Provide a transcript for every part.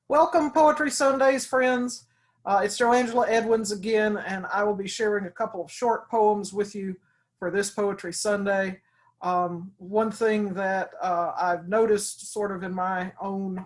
Welcome, Poetry Sundays, friends. It's Joangela Edwins again, and I will be sharing a couple of short poems with you for this Poetry Sunday. One thing that I've noticed sort of in my own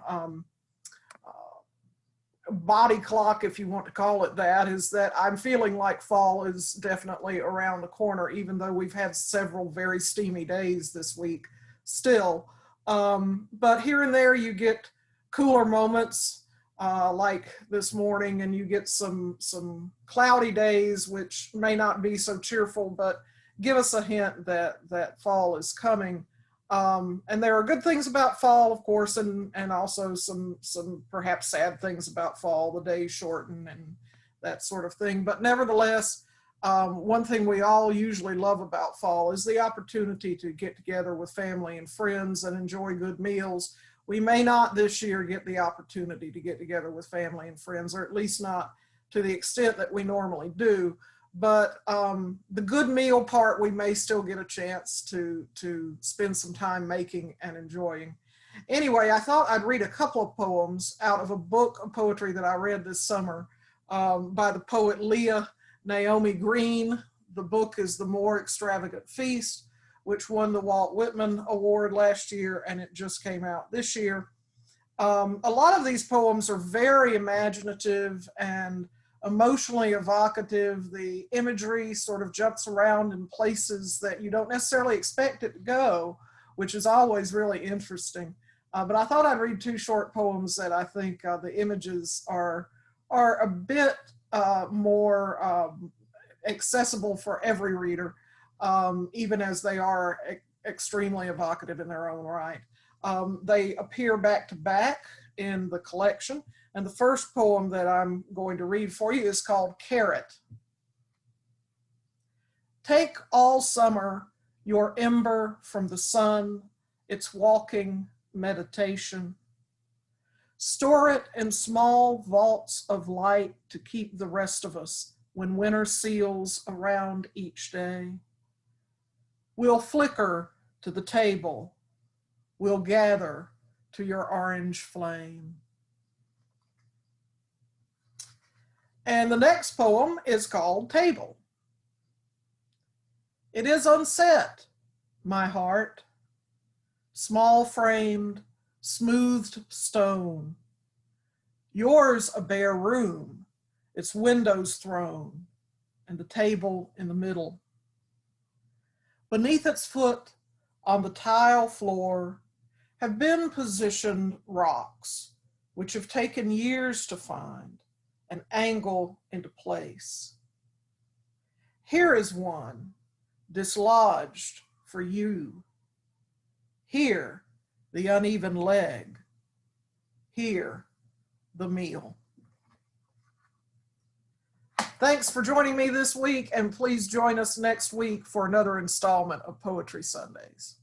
body clock, if you want to call it that, is that I'm feeling like fall is definitely around the corner, even though we've had several very steamy days this week still. But here and there you get cooler moments like this morning, and you get some cloudy days which may not be so cheerful, but give us a hint that fall is coming. And there are good things about fall, of course, and also some perhaps sad things about fall. The days shorten and that sort of thing. But nevertheless, one thing we all usually love about fall is the opportunity to get together with family and friends and enjoy good meals. We may not this year get the opportunity to get together with family and friends, or at least not to the extent that we normally do. But the good meal part, we may still get a chance to spend some time making and enjoying. Anyway, I thought I'd read a couple of poems out of a book of poetry that I read this summer by the poet Leah, Naomi Green. The book is The More Extravagant Feast, which won the Walt Whitman Award last year, and it just came out this year. A lot of these poems are very imaginative and emotionally evocative. The imagery sort of jumps around in places that you don't necessarily expect it to go, which is always really interesting. But I thought I'd read two short poems that I think the images are a bit more accessible for every reader, even as they are extremely evocative in their own right. They appear back to back in the collection. And the first poem that I'm going to read for you is called Carrot. Take all summer your ember from the sun, its walking meditation. Store it in small vaults of light to keep the rest of us when winter seals around each day. We'll flicker to the table. We'll gather to your orange flame. And the next poem is called Table. It is unset, my heart, small framed, smoothed stone. Yours a bare room, its windows thrown, and the table in the middle. Beneath its foot, on the tile floor, have been positioned rocks, which have taken years to find and angle into place. Here is one, dislodged for you. Here, the uneven leg. Here, the meal. Thanks for joining me this week, and please join us next week for another installment of Poetry Sundays.